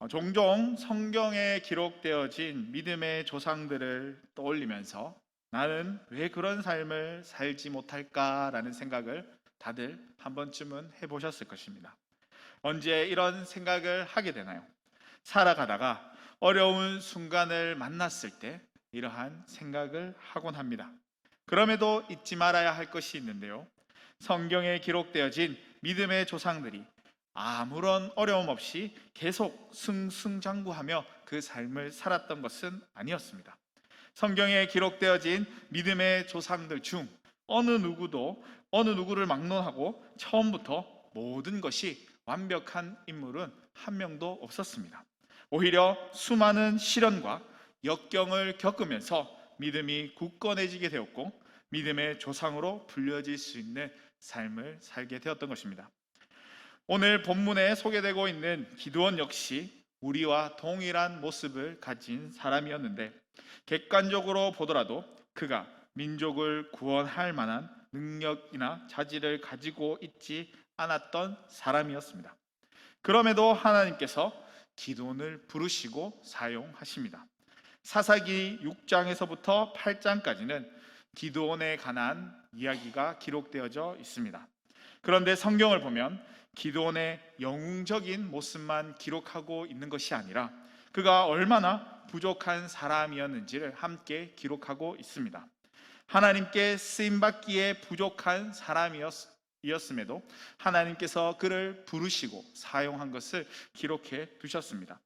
종종 성경에 기록되어진 믿음의 조상들을 떠올리면서 나는 왜 그런 삶을 살지 못할까라는 생각을 다들 한 번쯤은 해보셨을 것입니다. 언제 이런 생각을 하게 되나요? 살아가다가 어려운 순간을 만났을 때 이러한 생각을 하곤 합니다. 그럼에도 잊지 말아야 할 것이 있는데요. 성경에 기록되어진 믿음의 조상들이 아무런 어려움 없이 계속 승승장구하며 그 삶을 살았던 것은 아니었습니다. 성경에 기록되어진 믿음의 조상들 중 어느 누구도 어느 누구를 막론하고 처음부터 모든 것이 완벽한 인물은 한 명도 없었습니다. 오히려 수많은 시련과 역경을 겪으면서 믿음이 굳건해지게 되었고 믿음의 조상으로 불려질 수 있는 삶을 살게 되었던 것입니다. 오늘 본문에 소개되고 있는 기드온 역시 우리와 동일한 모습을 가진 사람이었는데 객관적으로 보더라도 그가 민족을 구원할 만한 능력이나 자질을 가지고 있지 않았던 사람이었습니다. 그럼에도 하나님께서 기드온을 부르시고 사용하십니다. 사사기 6장에서부터 8장까지는 기드온에 관한 이야기가 기록되어져 있습니다. 그런데 성경을 보면 기드온의 영웅적인 모습만 기록하고 있는 것이 아니라 그가 얼마나 부족한 사람이었는지를 함께 기록하고 있습니다. 하나님께 쓰임받기에 부족한 사람이었음에도 하나님께서 그를 부르시고 사용한 것을 기록해 두셨습니다.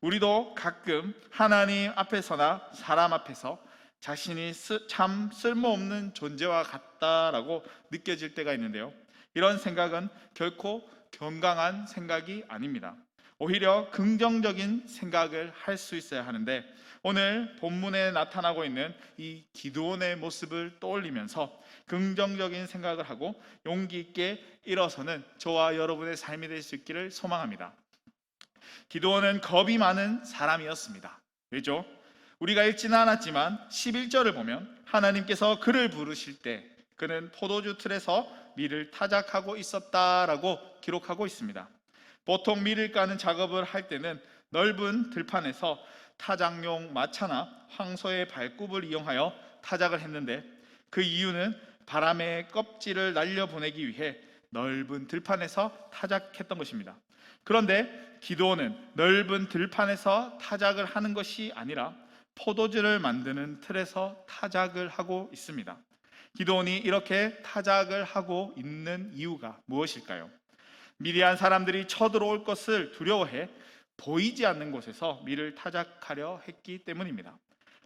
우리도 가끔 하나님 앞에서나 사람 앞에서 자신이 참 쓸모없는 존재와 같다라고 느껴질 때가 있는데요. 이런 생각은 결코 건강한 생각이 아닙니다. 오히려 긍정적인 생각을 할 수 있어야 하는데 오늘 본문에 나타나고 있는 이 기드온의 모습을 떠올리면서 긍정적인 생각을 하고 용기 있게 일어서는 저와 여러분의 삶이 될 수 있기를 소망합니다. 기드온은 겁이 많은 사람이었습니다. 왜죠? 우리가 읽지는 않았지만 11절을 보면 하나님께서 그를 부르실 때 그는 포도주 틀에서 밀을 타작하고 있었다라고 기록하고 있습니다. 보통 밀을 까는 작업을 할 때는 넓은 들판에서 타작용 마차나 황소의 발굽을 이용하여 타작을 했는데 그 이유는 바람의 껍질을 날려보내기 위해 넓은 들판에서 타작했던 것입니다. 그런데 기드온은 넓은 들판에서 타작을 하는 것이 아니라 포도주를 만드는 틀에서 타작을 하고 있습니다. 기드온이 이렇게 타작을 하고 있는 이유가 무엇일까요? 미디안 사람들이 쳐들어올 것을 두려워해 보이지 않는 곳에서 밀을 타작하려 했기 때문입니다.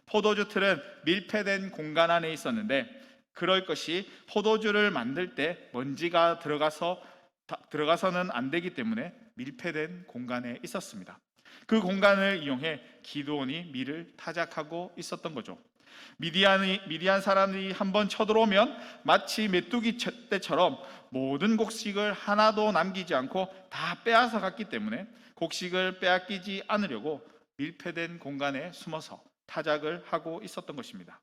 포도주 틀은 밀폐된 공간 안에 있었는데 그럴 것이 포도주를 만들 때 먼지가 들어가서는 안 되기 때문에 밀폐된 공간에 있었습니다. 그 공간을 이용해 기드온이 밀을 타작하고 있었던 거죠. 미디안 사람이 한번 쳐들어오면 마치 메뚜기 때처럼 모든 곡식을 하나도 남기지 않고 다 빼앗아 갔기 때문에 곡식을 빼앗기지 않으려고 밀폐된 공간에 숨어서 타작을 하고 있었던 것입니다.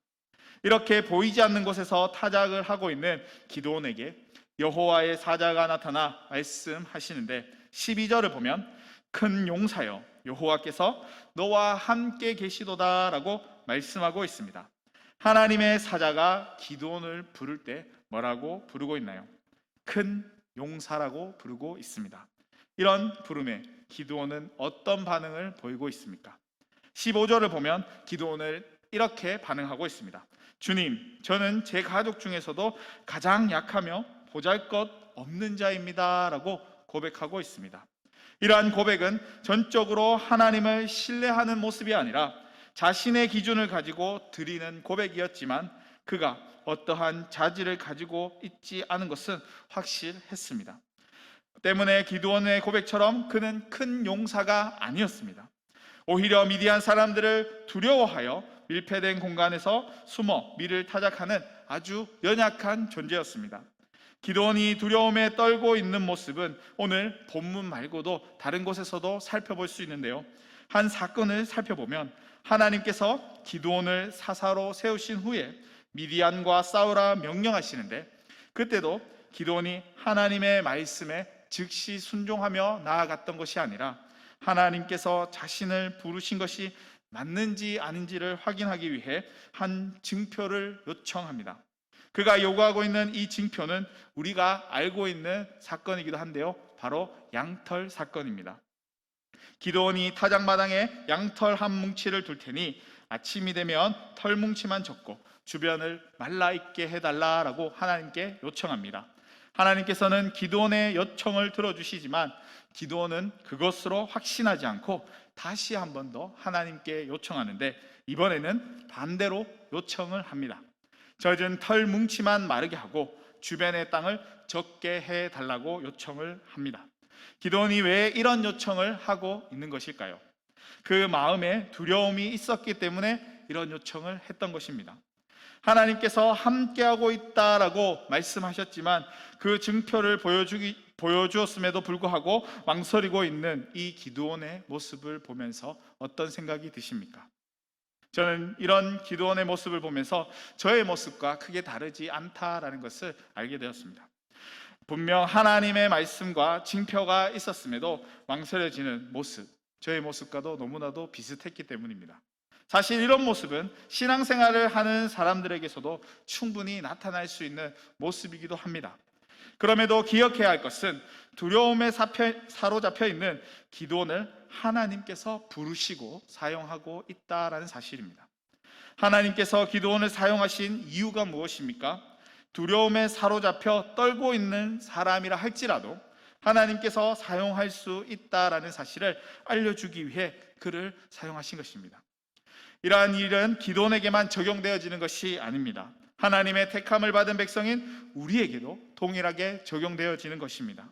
이렇게 보이지 않는 곳에서 타작을 하고 있는 기드온에게 여호와의 사자가 나타나 말씀하시는데 12절을 보면 큰 용사여 여호와께서 너와 함께 계시도다라고 말씀하고 있습니다. 하나님의 사자가 기드온을 부를 때 뭐라고 부르고 있나요? 큰 용사라고 부르고 있습니다. 이런 부름에 기드온은 어떤 반응을 보이고 있습니까? 15절을 보면 기드온을 이렇게 반응하고 있습니다. 주님, 저는 제 가족 중에서도 가장 약하며 보잘것없는 자입니다 라고 고백하고 있습니다. 이러한 고백은 전적으로 하나님을 신뢰하는 모습이 아니라 자신의 기준을 가지고 드리는 고백이었지만 그가 어떠한 자질을 가지고 있지 않은 것은 확실했습니다. 때문에 기드온의 고백처럼 그는 큰 용사가 아니었습니다. 오히려 미디안 사람들을 두려워하여 밀폐된 공간에서 숨어 밀을 타작하는 아주 연약한 존재였습니다. 기드온이 두려움에 떨고 있는 모습은 오늘 본문 말고도 다른 곳에서도 살펴볼 수 있는데요. 한 사건을 살펴보면 하나님께서 기드온을 사사로 세우신 후에 미디안과 싸우라 명령하시는데 그때도 기드온이 하나님의 말씀에 즉시 순종하며 나아갔던 것이 아니라 하나님께서 자신을 부르신 것이 맞는지 아닌지를 확인하기 위해 한 증표를 요청합니다. 그가 요구하고 있는 이 증표는 우리가 알고 있는 사건이기도 한데요, 바로 양털 사건입니다. 기드온이 타작마당에 양털 한 뭉치를 둘 테니 아침이 되면 털 뭉치만 젓고 주변을 말라 있게 해달라라고 하나님께 요청합니다. 하나님께서는 기드온의 요청을 들어주시지만 기드온은 그것으로 확신하지 않고 다시 한 번 더 하나님께 요청하는데, 이번에는 반대로 요청을 합니다. 젖은 털 뭉치만 마르게 하고 주변의 땅을 적게 해달라고 요청을 합니다. 기드온이 왜 이런 요청을 하고 있는 것일까요? 그 마음에 두려움이 있었기 때문에 이런 요청을 했던 것입니다. 하나님께서 함께하고 있다라고 말씀하셨지만 그 증표를 보여주었음에도 불구하고 망설이고 있는 이 기드온의 모습을 보면서 어떤 생각이 드십니까? 저는 이런 기드온의 모습을 보면서 저의 모습과 크게 다르지 않다라는 것을 알게 되었습니다. 분명 하나님의 말씀과 징표가 있었음에도 망설여지는 모습, 저의 모습과도 너무나도 비슷했기 때문입니다. 사실 이런 모습은 신앙생활을 하는 사람들에게서도 충분히 나타날 수 있는 모습이기도 합니다. 그럼에도 기억해야 할 것은 두려움에 사로잡혀 있는 기드온을 하나님께서 부르시고 사용하고 있다라는 사실입니다. 하나님께서 기드온을 사용하신 이유가 무엇입니까? 두려움에 사로잡혀 떨고 있는 사람이라 할지라도 하나님께서 사용할 수 있다라는 사실을 알려주기 위해 그를 사용하신 것입니다. 이러한 일은 기드온에게만 적용되어지는 것이 아닙니다. 하나님의 택함을 받은 백성인 우리에게도 동일하게 적용되어지는 것입니다.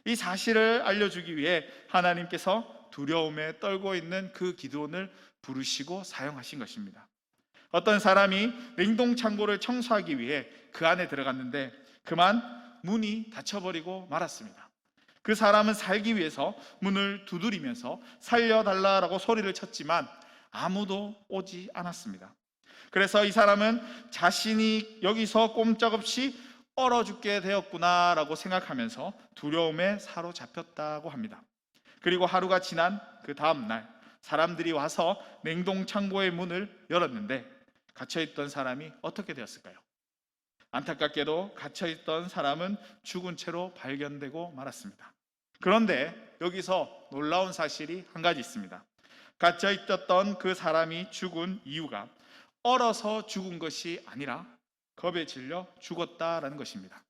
이 사실을 알려주기 위해 하나님께서 두려움에 떨고 있는 그 기드온을 부르시고 사용하신 것입니다. 어떤 사람이 냉동창고를 청소하기 위해 그 안에 들어갔는데 그만 문이 닫혀버리고 말았습니다. 그 사람은 살기 위해서 문을 두드리면서 살려달라고 소리를 쳤지만 아무도 오지 않았습니다. 그래서 이 사람은 자신이 여기서 꼼짝없이 얼어 죽게 되었구나라고 생각하면서 두려움에 사로잡혔다고 합니다. 그리고 하루가 지난 그 다음 날 사람들이 와서 냉동창고의 문을 열었는데 갇혀있던 사람이 어떻게 되었을까요? 안타깝게도 갇혀있던 사람은 죽은 채로 발견되고 말았습니다. 그런데 여기서 놀라운 사실이 한 가지 있습니다. 갇혀있었던 그 사람이 죽은 이유가 얼어서 죽은 것이 아니라 겁에 질려 죽었다라는 것입니다.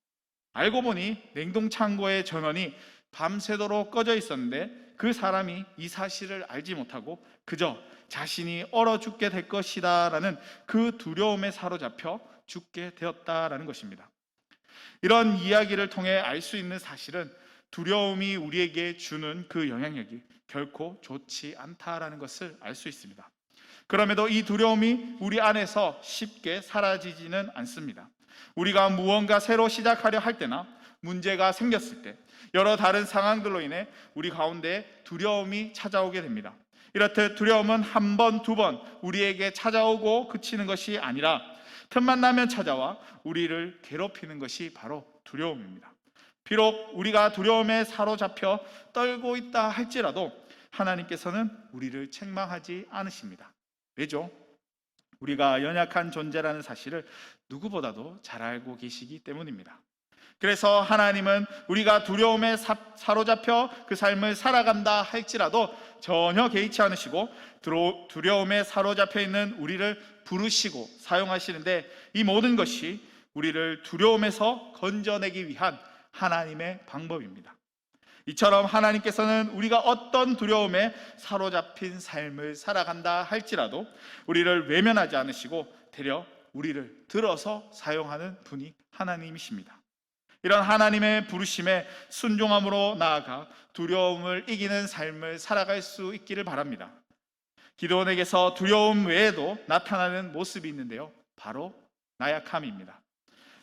알고 보니 냉동창고의 전원이 밤새도록 꺼져 있었는데 그 사람이 이 사실을 알지 못하고 그저 자신이 얼어 죽게 될 것이다 라는 그 두려움에 사로잡혀 죽게 되었다라는 것입니다. 이런 이야기를 통해 알 수 있는 사실은 두려움이 우리에게 주는 그 영향력이 결코 좋지 않다라는 것을 알 수 있습니다. 그럼에도 이 두려움이 우리 안에서 쉽게 사라지지는 않습니다. 우리가 무언가 새로 시작하려 할 때나 문제가 생겼을 때 여러 다른 상황들로 인해 우리 가운데 두려움이 찾아오게 됩니다. 이렇듯 두려움은 한 번, 두 번 우리에게 찾아오고 그치는 것이 아니라 틈만 나면 찾아와 우리를 괴롭히는 것이 바로 두려움입니다. 비록 우리가 두려움에 사로잡혀 떨고 있다 할지라도 하나님께서는 우리를 책망하지 않으십니다. 왜죠? 우리가 연약한 존재라는 사실을 누구보다도 잘 알고 계시기 때문입니다. 그래서 하나님은 우리가 두려움에 사로잡혀 그 삶을 살아간다 할지라도 전혀 개의치 않으시고 두려움에 사로잡혀 있는 우리를 부르시고 사용하시는데 이 모든 것이 우리를 두려움에서 건져내기 위한 하나님의 방법입니다. 이처럼 하나님께서는 우리가 어떤 두려움에 사로잡힌 삶을 살아간다 할지라도 우리를 외면하지 않으시고 되려 우리를 들어서 사용하는 분이 하나님이십니다. 이런 하나님의 부르심에 순종함으로 나아가 두려움을 이기는 삶을 살아갈 수 있기를 바랍니다. 기드온에게서 두려움 외에도 나타나는 모습이 있는데요, 바로 나약함입니다.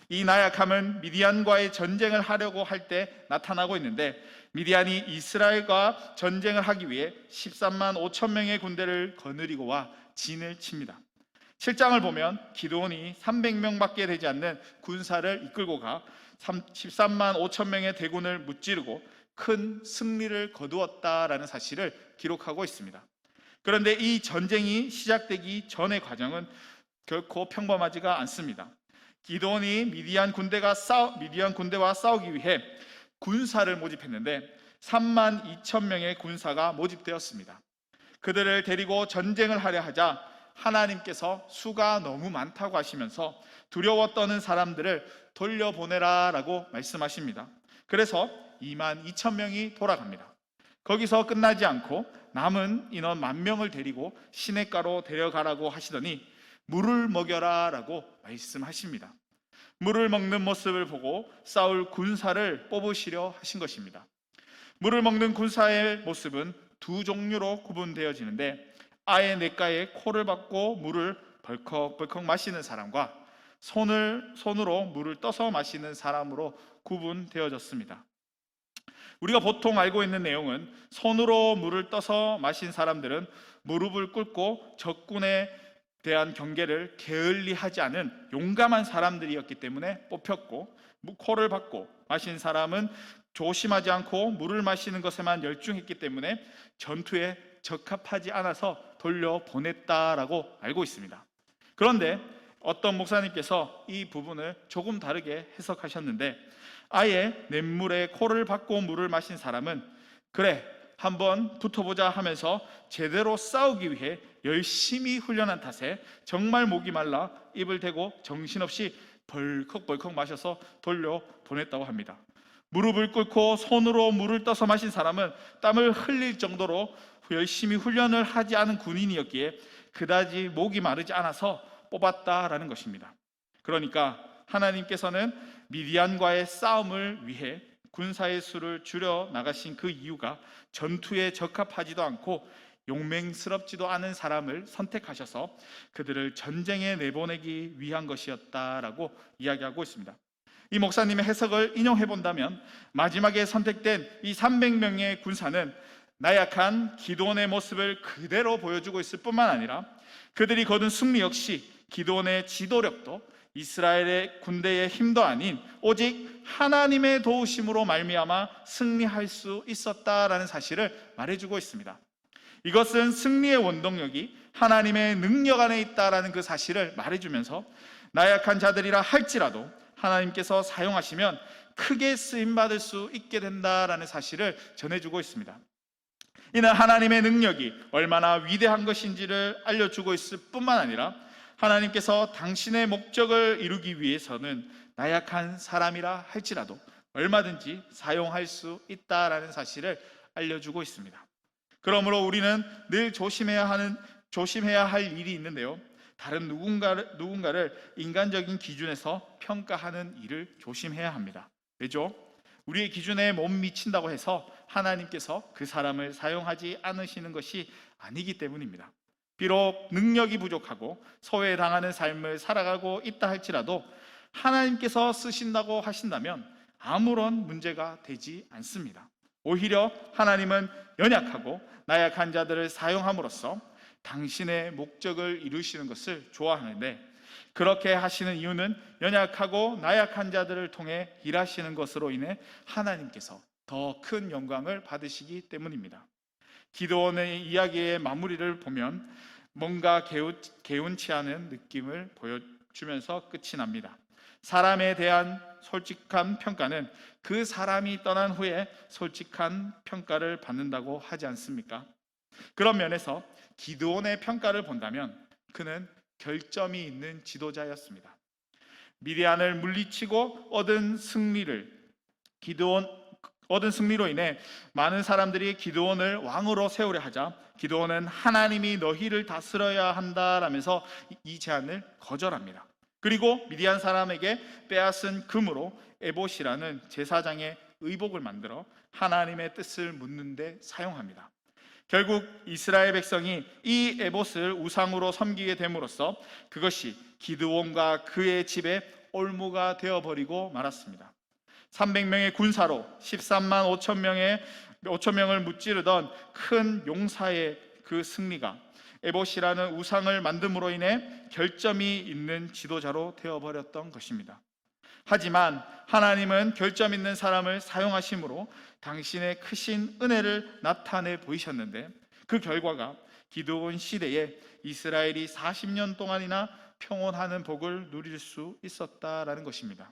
이 나약함은 미디안과의 전쟁을 하려고 할 때 나타나고 있는데 미디안이 이스라엘과 전쟁을 하기 위해 13만 5천 명의 군대를 거느리고 와 진을 칩니다. 7장을 보면 기드온이 300명밖에 되지 않는 군사를 이끌고 가 13만 5천 명의 대군을 무찌르고 큰 승리를 거두었다라는 사실을 기록하고 있습니다. 그런데 이 전쟁이 시작되기 전의 과정은 결코 평범하지가 않습니다. 기드온이 미디안 군대와 싸우기 위해 군사를 모집했는데 3만 2천 명의 군사가 모집되었습니다. 그들을 데리고 전쟁을 하려 하자 하나님께서 수가 너무 많다고 하시면서 두려워 떠는 사람들을 돌려보내라 라고 말씀하십니다. 그래서 2만 2천 명이 돌아갑니다. 거기서 끝나지 않고 남은 인원 10,000명을 데리고 시냇가로 데려가라고 하시더니 물을 먹여라 라고 말씀하십니다. 물을 먹는 모습을 보고 싸울 군사를 뽑으시려 하신 것입니다. 물을 먹는 군사의 모습은 두 종류로 구분되어지는데 아예 냇가에 코를 박고 물을 벌컥벌컥 마시는 사람과 손으로 물을 떠서 마시는 사람으로 구분되어졌습니다. 우리가 보통 알고 있는 내용은 손으로 물을 떠서 마신 사람들은 무릎을 꿇고 적군에 대한 경계를 게을리하지 않은 용감한 사람들이었기 때문에 뽑혔고, 코를 박고 마신 사람은 조심하지 않고 물을 마시는 것에만 열중했기 때문에 전투에 적합하지 않아서 돌려보냈다라고 알고 있습니다. 그런데 어떤 목사님께서 이 부분을 조금 다르게 해석하셨는데, 아예 냇물에 코를 박고 물을 마신 사람은 그래 한번 붙어보자 하면서 제대로 싸우기 위해 열심히 훈련한 탓에 정말 목이 말라 입을 대고 정신없이 벌컥벌컥 마셔서 돌려보냈다고 합니다. 무릎을 꿇고 손으로 물을 떠서 마신 사람은 땀을 흘릴 정도로 열심히 훈련을 하지 않은 군인이었기에 그다지 목이 마르지 않아서 뽑았다라는 것입니다. 그러니까 하나님께서는 미디안과의 싸움을 위해 군사의 수를 줄여 나가신 그 이유가 전투에 적합하지도 않고 용맹스럽지도 않은 사람을 선택하셔서 그들을 전쟁에 내보내기 위한 것이었다라고 이야기하고 있습니다. 이 목사님의 해석을 인용해 본다면 마지막에 선택된 이 300명의 군사는 나약한 기드온의 모습을 그대로 보여주고 있을 뿐만 아니라 그들이 거둔 승리 역시 기드온의 지도력도 이스라엘의 군대의 힘도 아닌 오직 하나님의 도우심으로 말미암아 승리할 수 있었다라는 사실을 말해주고 있습니다. 이것은 승리의 원동력이 하나님의 능력 안에 있다라는 그 사실을 말해주면서 나약한 자들이라 할지라도 하나님께서 사용하시면 크게 쓰임받을 수 있게 된다라는 사실을 전해주고 있습니다. 이는 하나님의 능력이 얼마나 위대한 것인지를 알려주고 있을 뿐만 아니라 하나님께서 당신의 목적을 이루기 위해서는 나약한 사람이라 할지라도 얼마든지 사용할 수 있다라는 사실을 알려주고 있습니다. 그러므로 우리는 늘 조심해야 할 일이 있는데요, 다른 누군가를 인간적인 기준에서 평가하는 일을 조심해야 합니다. 왜죠? 우리의 기준에 못 미친다고 해서 하나님께서 그 사람을 사용하지 않으시는 것이 아니기 때문입니다. 비록 능력이 부족하고 소외당하는 삶을 살아가고 있다 할지라도 하나님께서 쓰신다고 하신다면 아무런 문제가 되지 않습니다. 오히려 하나님은 연약하고 나약한 자들을 사용함으로써 당신의 목적을 이루시는 것을 좋아하는데, 그렇게 하시는 이유는 연약하고 나약한 자들을 통해 일하시는 것으로 인해 하나님께서 더 큰 영광을 받으시기 때문입니다. 기드온의 이야기의 마무리를 보면 뭔가 개운치 않은 느낌을 보여주면서 끝이 납니다. 사람에 대한 솔직한 평가는 그 사람이 떠난 후에 솔직한 평가를 받는다고 하지 않습니까? 그런 면에서 기드온의 평가를 본다면 그는 결점이 있는 지도자였습니다. 미디안을 물리치고 얻은 승리로 인해 많은 사람들이 기드온을 왕으로 세우려 하자 기드온은 하나님이 너희를 다스려야 한다라면서 이 제안을 거절합니다. 그리고 미디안 사람에게 빼앗은 금으로 에봇이라는 제사장의 의복을 만들어 하나님의 뜻을 묻는 데 사용합니다. 결국 이스라엘 백성이 이 에봇을 우상으로 섬기게 됨으로써 그것이 기드온과 그의 집에 올무가 되어버리고 말았습니다. 300명의 군사로 13만 5천 명을 무찌르던 큰 용사의 그 승리가 에봇이라는 우상을 만듦으로 인해 결점이 있는 지도자로 되어버렸던 것입니다. 하지만 하나님은 결점 있는 사람을 사용하심으로 당신의 크신 은혜를 나타내 보이셨는데, 그 결과가 기드온 시대에 이스라엘이 40년 동안이나 평온하는 복을 누릴 수 있었다라는 것입니다.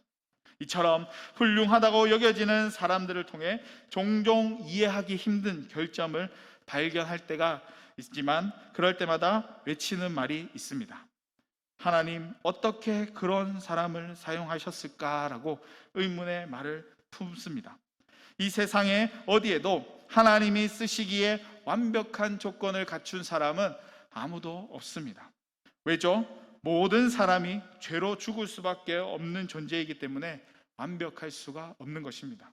이처럼 훌륭하다고 여겨지는 사람들을 통해 종종 이해하기 힘든 결점을 발견할 때가 있지만, 그럴 때마다 외치는 말이 있습니다. 하나님, 어떻게 그런 사람을 사용하셨을까라고 의문의 말을 품습니다. 이 세상에 어디에도 하나님이 쓰시기에 완벽한 조건을 갖춘 사람은 아무도 없습니다. 왜죠? 모든 사람이 죄로 죽을 수밖에 없는 존재이기 때문에 완벽할 수가 없는 것입니다.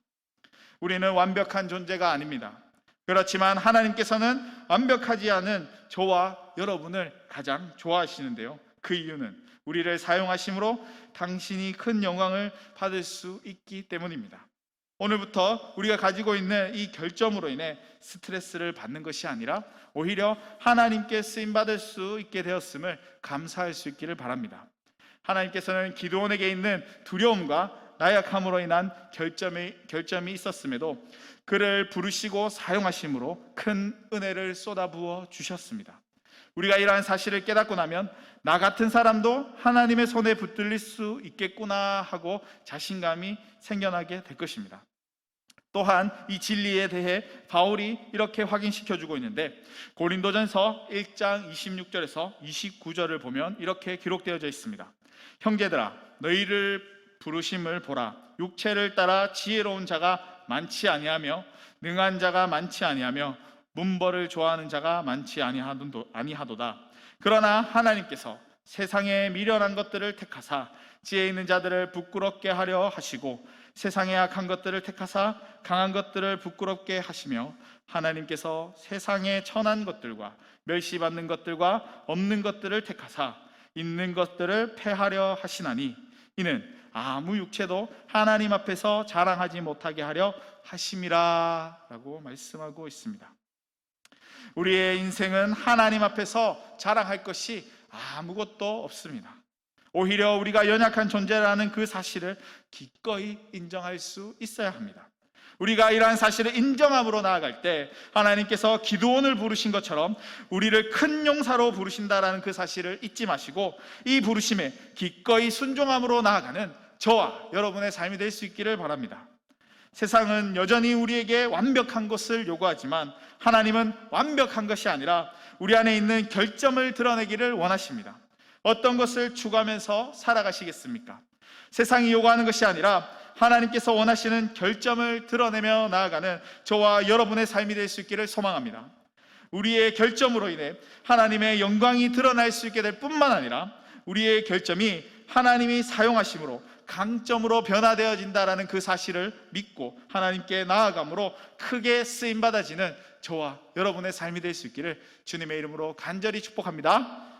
우리는 완벽한 존재가 아닙니다. 그렇지만 하나님께서는 완벽하지 않은 저와 여러분을 가장 좋아하시는데요, 그 이유는 우리를 사용하심으로 당신이 큰 영광을 받을 수 있기 때문입니다. 오늘부터 우리가 가지고 있는 이 결점으로 인해 스트레스를 받는 것이 아니라 오히려 하나님께 쓰임받을 수 있게 되었음을 감사할 수 있기를 바랍니다. 하나님께서는 기드온에게 있는 두려움과 나약함으로 인한 결점이 있었음에도 그를 부르시고 사용하심으로 큰 은혜를 쏟아부어 주셨습니다. 우리가 이러한 사실을 깨닫고 나면 나 같은 사람도 하나님의 손에 붙들릴 수 있겠구나 하고 자신감이 생겨나게 될 것입니다. 또한 이 진리에 대해 바울이 이렇게 확인시켜주고 있는데, 고린도전서 1장 26절에서 29절을 보면 이렇게 기록되어져 있습니다. 형제들아, 너희를 부르심을 보라. 육체를 따라 지혜로운 자가 많지 아니하며 능한 자가 많지 아니하며 문벌을 좋아하는 자가 많지 아니하도다. 그러나 하나님께서 세상에 미련한 것들을 택하사 지혜 있는 자들을 부끄럽게 하려 하시고, 세상의 악한 것들을 택하사 강한 것들을 부끄럽게 하시며, 하나님께서 세상의 천한 것들과 멸시받는 것들과 없는 것들을 택하사 있는 것들을 패하려 하시나니, 이는 아무 육체도 하나님 앞에서 자랑하지 못하게 하려 하심이라 라고 말씀하고 있습니다. 우리의 인생은 하나님 앞에서 자랑할 것이 아무것도 없습니다. 오히려 우리가 연약한 존재라는 그 사실을 기꺼이 인정할 수 있어야 합니다. 우리가 이러한 사실을 인정함으로 나아갈 때 하나님께서 기드온을 부르신 것처럼 우리를 큰 용사로 부르신다라는 그 사실을 잊지 마시고, 이 부르심에 기꺼이 순종함으로 나아가는 저와 여러분의 삶이 될 수 있기를 바랍니다. 세상은 여전히 우리에게 완벽한 것을 요구하지만 하나님은 완벽한 것이 아니라 우리 안에 있는 결점을 드러내기를 원하십니다. 어떤 것을 추구하면서 살아가시겠습니까? 세상이 요구하는 것이 아니라 하나님께서 원하시는 결점을 드러내며 나아가는 저와 여러분의 삶이 될 수 있기를 소망합니다. 우리의 결점으로 인해 하나님의 영광이 드러날 수 있게 될 뿐만 아니라 우리의 결점이 하나님이 사용하심으로 강점으로 변화되어진다라는 그 사실을 믿고 하나님께 나아감으로 크게 쓰임받아지는 저와 여러분의 삶이 될 수 있기를 주님의 이름으로 간절히 축복합니다.